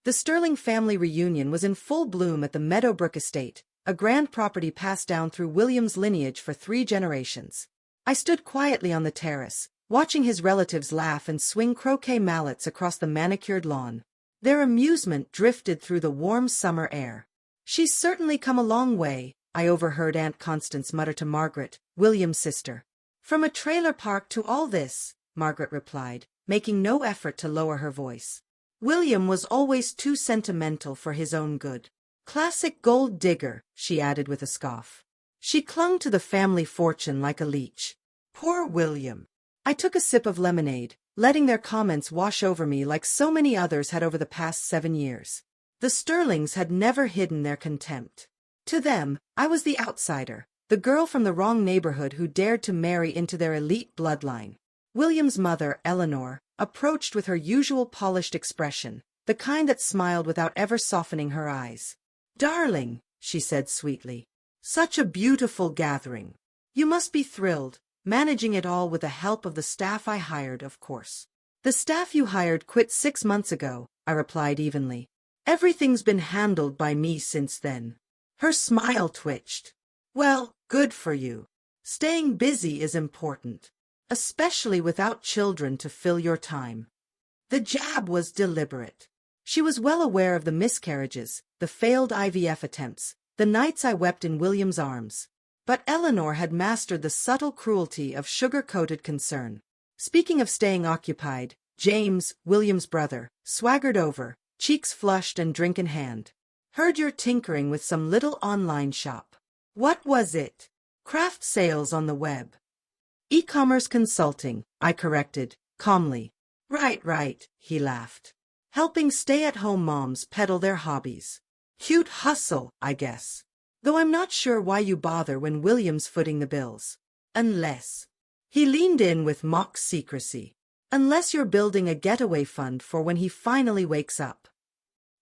The Sterling family reunion was in full bloom at the Meadowbrook estate, a grand property passed down through William's lineage for 3 generations. I stood quietly on the terrace, watching his relatives laugh and swing croquet mallets across the manicured lawn. Their amusement drifted through the warm summer air. "She's certainly come a long way," I overheard Aunt Constance mutter to Margaret, William's sister. "From a trailer park to all this," Margaret replied, making no effort to lower her voice. "William was always too sentimental for his own good. Classic gold digger," she added with a scoff. She clung to the family fortune like a leech. Poor William. I took a sip of lemonade, letting their comments wash over me like so many others had over the past 7 years. The Sterlings had never hidden their contempt. To them, I was the outsider, the girl from the wrong neighborhood who dared to marry into their elite bloodline. William's mother, Eleanor, approached with her usual polished expression, the kind that smiled without ever softening her eyes. "Darling," she said sweetly, "such a beautiful gathering. You must be thrilled, managing it all with the help of the staff I hired, of course." "The staff you hired quit 6 months ago," I replied evenly. "Everything's been handled by me since then." Her smile twitched. "Well, good for you. Staying busy is important, especially without children to fill your time." The jab was deliberate. She was well aware of the miscarriages, the failed IVF attempts, the nights I wept in William's arms. But Eleanor had mastered the subtle cruelty of sugar-coated concern. Speaking of staying occupied, James, William's brother, swaggered over, cheeks flushed and drink in hand. "Heard you're tinkering with some little online shop." "What was it?" "Craft sales on the web." "E-commerce consulting," I corrected, calmly. Right, he laughed. "Helping stay-at-home moms peddle their hobbies. Cute hustle, I guess. Though I'm not sure why you bother when William's footing the bills. Unless—" he leaned in with mock secrecy. "Unless you're building a getaway fund for when he finally wakes up."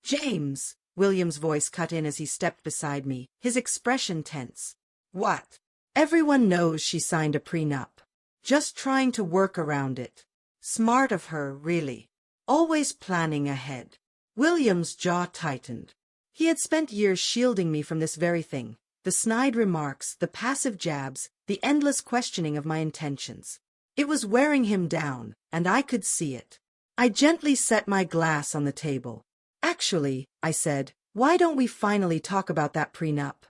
"James," William's voice cut in as he stepped beside me, his expression tense. "What?" "Everyone knows she signed a prenup. Just trying to work around it." Smart of her, really. Always planning ahead. William's jaw tightened. He had spent years shielding me from this very thing, the snide remarks, the passive jabs, the endless questioning of my intentions. It was wearing him down, and I could see it. I gently set my glass on the table. "Actually," I said, "why don't we finally talk about that prenup?"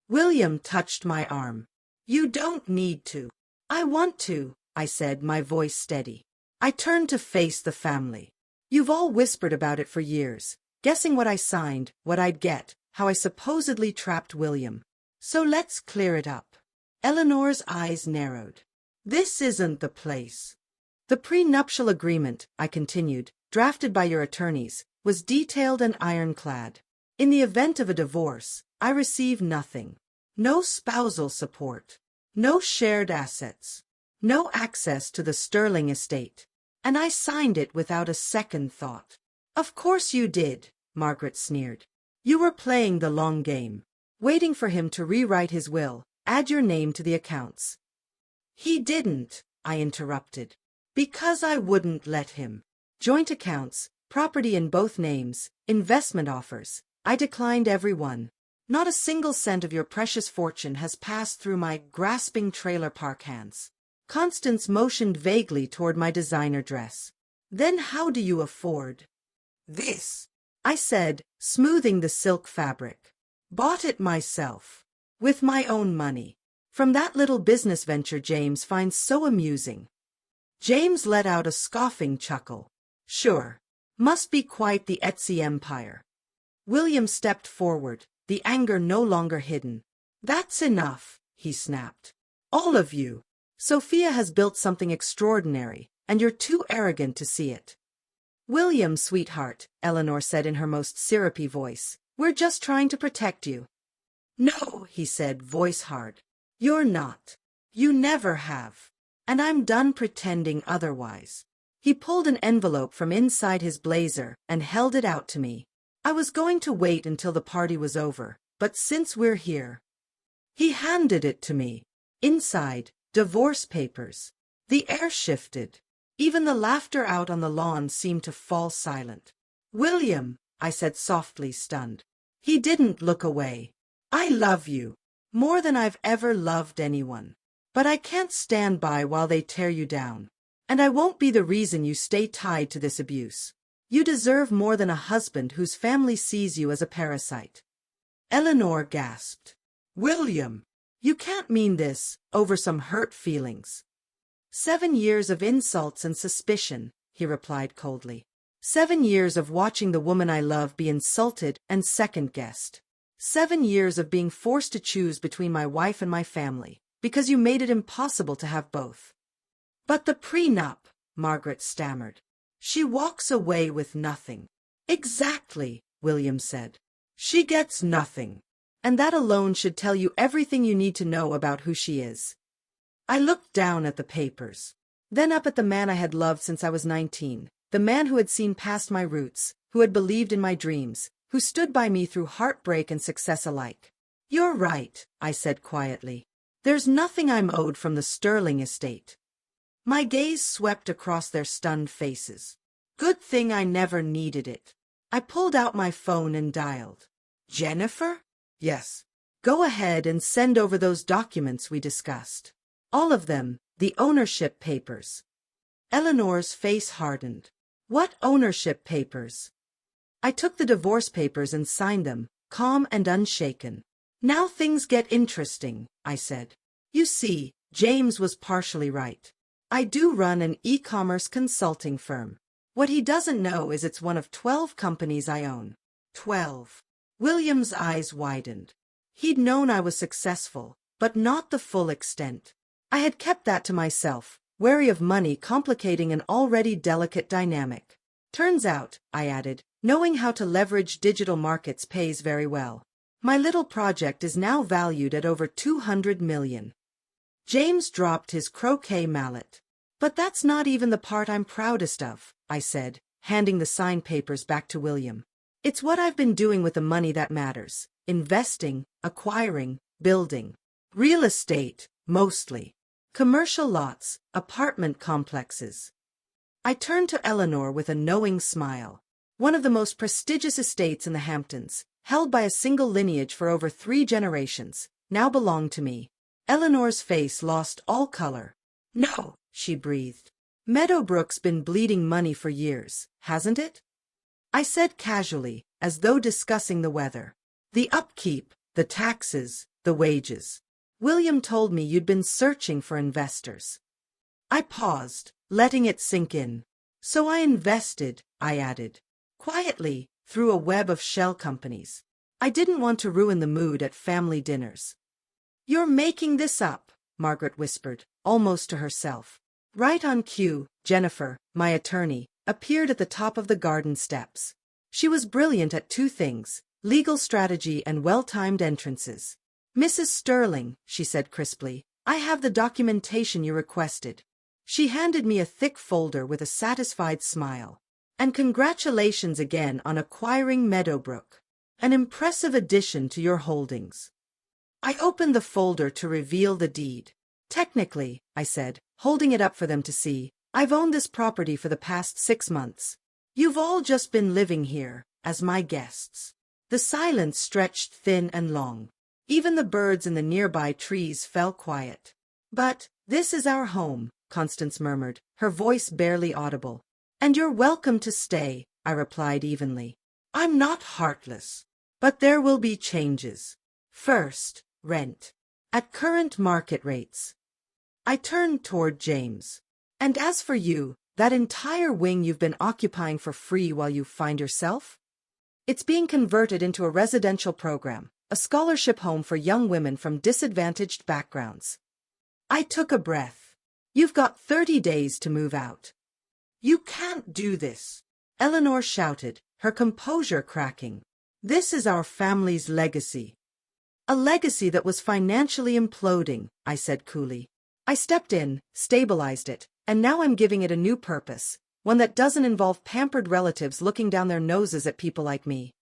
William touched my arm. "You don't need to." "I want to," I said, my voice steady. I turned to face the family. "You've all whispered about it for years, guessing what I signed, what I'd get, how I supposedly trapped William. So let's clear it up." Eleanor's eyes narrowed. "This isn't the place." "The prenuptial agreement," I continued, "drafted by your attorneys, was detailed and ironclad. In the event of a divorce, I receive nothing. No spousal support. No shared assets. No access to the Sterling estate. And I signed it without a second thought." "Of course you did," Margaret sneered. "You were playing the long game, waiting for him to rewrite his will, add your name to the accounts." "He didn't," I interrupted. "Because I wouldn't let him. Joint accounts, property in both names, investment offers. I declined every one. Not a single cent of your precious fortune has passed through my grasping trailer park hands." Constance motioned vaguely toward my designer dress. "Then how do you afford this?" I said, smoothing the silk fabric. "Bought it myself. With my own money. From that little business venture James finds so amusing." James let out a scoffing chuckle. "Sure. Must be quite the Etsy empire." William stepped forward, the anger no longer hidden. "That's enough," he snapped. "All of you. Sophia has built something extraordinary, and you're too arrogant to see it." "William, sweetheart," Eleanor said in her most syrupy voice, "we're just trying to protect you." "No," he said, voice hard. "You're not. You never have. And I'm done pretending otherwise." He pulled an envelope from inside his blazer and held it out to me. I was going to wait until the party was over, but since we're here. He handed it to me. Inside, divorce papers. The air shifted. Even the laughter out on the lawn seemed to fall silent. "William," I said softly, stunned. He didn't look away. I love you. More than I've ever loved anyone. But I can't stand by while they tear you down. And I won't be the reason you stay tied to this abuse. You deserve more than a husband whose family sees you as a parasite. Eleanor gasped. William, you can't mean this, over some hurt feelings. 7 years of insults and suspicion, he replied coldly. 7 years of watching the woman I love be insulted and second-guessed. 7 years of being forced to choose between my wife and my family, because you made it impossible to have both. But the prenup, Margaret stammered. She walks away with nothing. Exactly, William said. She gets nothing. And that alone should tell you everything you need to know about who she is. I looked down at the papers, then up at the man I had loved since I was 19, the man who had seen past my roots, who had believed in my dreams, who stood by me through heartbreak and success alike. You're right, I said quietly. There's nothing I'm owed from the Sterling estate. My gaze swept across their stunned faces. Good thing I never needed it. I pulled out my phone and dialed. Jennifer? Yes. Go ahead and send over those documents we discussed. All of them, the ownership papers. Eleanor's face hardened. What ownership papers? I took the divorce papers and signed them, calm and unshaken. Now things get interesting, I said. You see, James was partially right. I do run an e-commerce consulting firm. What he doesn't know is it's one of 12 companies I own. 12. William's eyes widened. He'd known I was successful, but not the full extent. I had kept that to myself, wary of money complicating an already delicate dynamic. Turns out, I added, knowing how to leverage digital markets pays very well. My little project is now valued at over 200 million. James dropped his croquet mallet. But that's not even the part I'm proudest of, I said, handing the signed papers back to William. It's what I've been doing with the money that matters. Investing, acquiring, building. Real estate, mostly. Commercial lots, apartment complexes. I turned to Eleanor with a knowing smile. One of the most prestigious estates in the Hamptons, held by a single lineage for over 3 generations, now belonged to me. Eleanor's face lost all color. No, she breathed. Meadowbrook's been bleeding money for years, hasn't it? I said casually, as though discussing the weather. The upkeep, the taxes, the wages. William told me you'd been searching for investors. I paused, letting it sink in. So I invested, I added. Quietly, through a web of shell companies. I didn't want to ruin the mood at family dinners. You're making this up, Margaret whispered, almost to herself. Right on cue, Jennifer, my attorney, appeared at the top of the garden steps. She was brilliant at 2 things, legal strategy and well-timed entrances. Mrs. Sterling, she said crisply, I have the documentation you requested. She handed me a thick folder with a satisfied smile. And congratulations again on acquiring Meadowbrook. An impressive addition to your holdings. I opened the folder to reveal the deed. Technically, I said, holding it up for them to see, I've owned this property for the past 6 months. You've all just been living here, as my guests. The silence stretched thin and long. Even the birds in the nearby trees fell quiet. But, this is our home, Constance murmured, her voice barely audible. And you're welcome to stay, I replied evenly. I'm not heartless. But there will be changes. First, rent. At current market rates. I turned toward James. And as for you, that entire wing you've been occupying for free while you find yourself? It's being converted into a residential program, a scholarship home for young women from disadvantaged backgrounds. I took a breath. You've got 30 days to move out. You can't do this, Eleanor shouted, her composure cracking. This is our family's legacy. A legacy that was financially imploding, I said coolly. I stepped in, stabilized it, and now I'm giving it a new purpose, one that doesn't involve pampered relatives looking down their noses at people like me.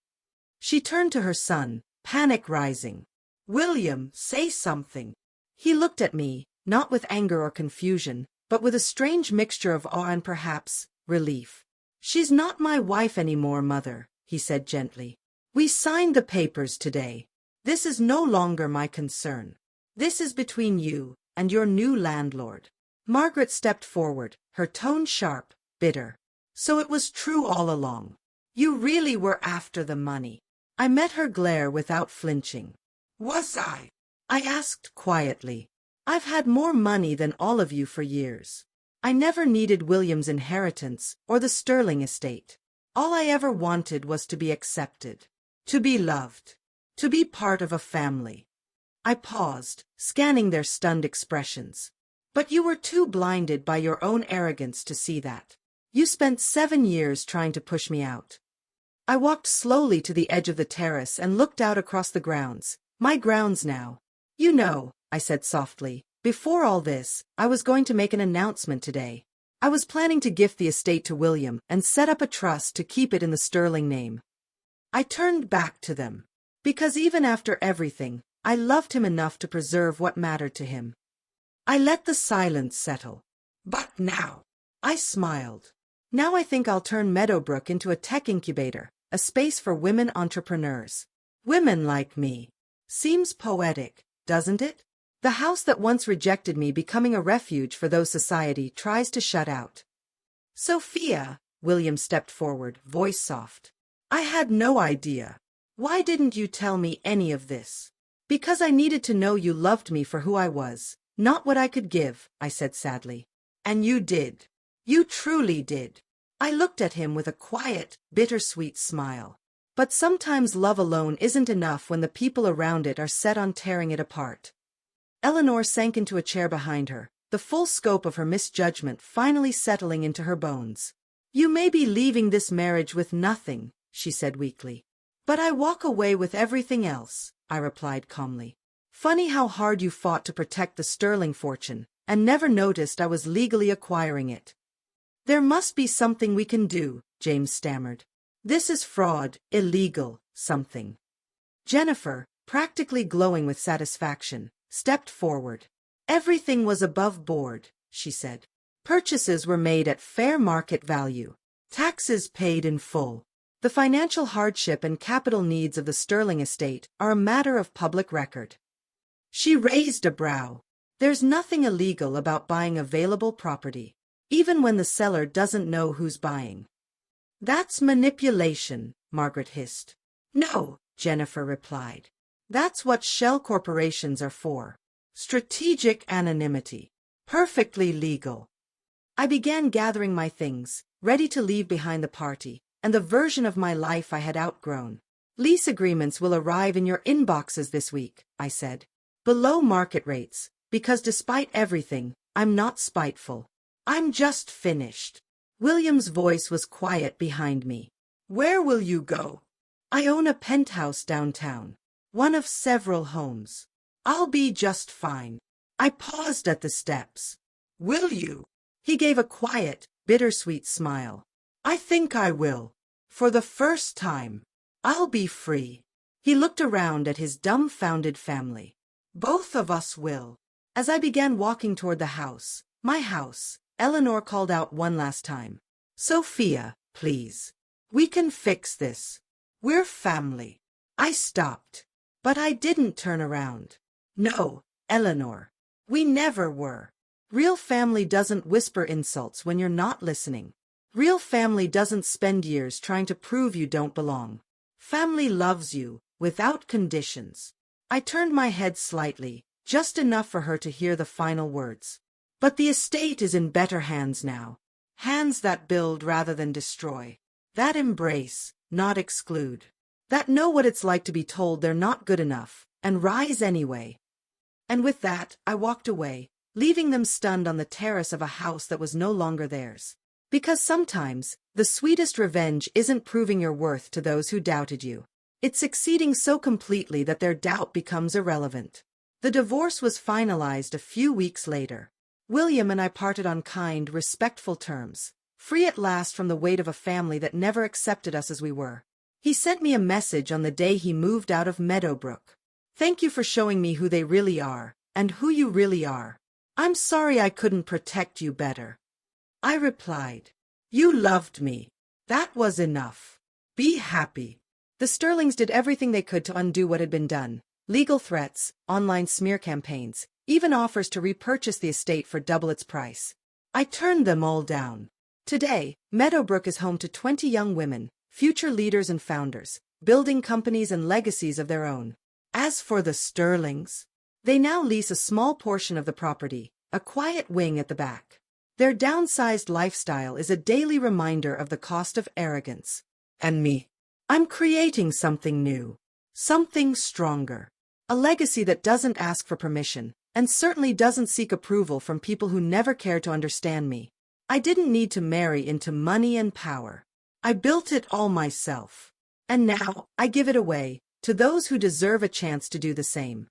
She turned to her son, panic rising. William, say something. He looked at me, not with anger or confusion, but with a strange mixture of awe and perhaps relief. She's not my wife anymore, Mother, he said gently. We signed the papers today. This is no longer my concern. This is between you and your new landlord. Margaret stepped forward, her tone sharp, bitter. So it was true all along. You really were after the money. I met her glare without flinching. Was I? I asked quietly. I've had more money than all of you for years. I never needed William's inheritance or the Sterling estate. All I ever wanted was to be accepted, to be loved, to be part of a family. I paused, scanning their stunned expressions. But you were too blinded by your own arrogance to see that. You spent 7 years trying to push me out. I walked slowly to the edge of the terrace and looked out across the grounds. My grounds now. You know, I said softly, before all this, I was going to make an announcement today. I was planning to gift the estate to William and set up a trust to keep it in the Sterling name. I turned back to them. Because even after everything, I loved him enough to preserve what mattered to him. I let the silence settle. But now, I smiled. Now I think I'll turn Meadowbrook into a tech incubator, a space for women entrepreneurs. Women like me. Seems poetic, doesn't it? The house that once rejected me becoming a refuge for those society tries to shut out. Sophia, William stepped forward, voice soft. I had no idea. Why didn't you tell me any of this? Because I needed to know you loved me for who I was, not what I could give, I said sadly. And you did. You truly did. I looked at him with a quiet, bittersweet smile. But sometimes love alone isn't enough when the people around it are set on tearing it apart. Eleanor sank into a chair behind her, the full scope of her misjudgment finally settling into her bones. You may be leaving this marriage with nothing, she said weakly. But I walk away with everything else, I replied calmly. Funny how hard you fought to protect the Sterling fortune, and never noticed I was legally acquiring it. There must be something we can do, James stammered. This is fraud, illegal, something. Jennifer, practically glowing with satisfaction, stepped forward. Everything was above board, she said. Purchases were made at fair market value. Taxes paid in full. The financial hardship and capital needs of the Sterling estate are a matter of public record. She raised a brow. There's nothing illegal about buying available property, even when the seller doesn't know who's buying. That's manipulation, Margaret hissed. No, Jennifer replied. That's what shell corporations are for. Strategic anonymity. Perfectly legal. I began gathering my things, ready to leave behind the party, and the version of my life I had outgrown. Lease agreements will arrive in your inboxes this week, I said. Below market rates, because despite everything, I'm not spiteful. I'm just finished. William's voice was quiet behind me. Where will you go? I own a penthouse downtown. One of several homes. I'll be just fine. I paused at the steps. Will you? He gave a quiet, bittersweet smile. I think I will. For the first time. I'll be free. He looked around at his dumbfounded family. Both of us will. As I began walking toward the house, my house, Eleanor called out one last time. Sophia, please. We can fix this. We're family. I stopped. But I didn't turn around. No, Eleanor. We never were. Real family doesn't whisper insults when you're not listening. Real family doesn't spend years trying to prove you don't belong. Family loves you, without conditions. I turned my head slightly, just enough for her to hear the final words. But the estate is in better hands now. Hands that build rather than destroy. That embrace, not exclude. That know what it's like to be told they're not good enough, and rise anyway. And with that, I walked away, leaving them stunned on the terrace of a house that was no longer theirs. Because sometimes, the sweetest revenge isn't proving your worth to those who doubted you. It's succeeding so completely that their doubt becomes irrelevant. The divorce was finalized a few weeks later. William and I parted on kind, respectful terms, free at last from the weight of a family that never accepted us as we were. He sent me a message on the day he moved out of Meadowbrook. Thank you for showing me who they really are, and who you really are. I'm sorry I couldn't protect you better. I replied. You loved me. That was enough. Be happy. The Sterlings did everything they could to undo what had been done. Legal threats, online smear campaigns, even offers to repurchase the estate for double its price. I turned them all down. Today, Meadowbrook is home to 20 young women, future leaders and founders, building companies and legacies of their own. As for the Sterlings, they now lease a small portion of the property, a quiet wing at the back. Their downsized lifestyle is a daily reminder of the cost of arrogance. And me. I'm creating something new. Something stronger. A legacy that doesn't ask for permission, and certainly doesn't seek approval from people who never cared to understand me. I didn't need to marry into money and power. I built it all myself. And now, I give it away, to those who deserve a chance to do the same.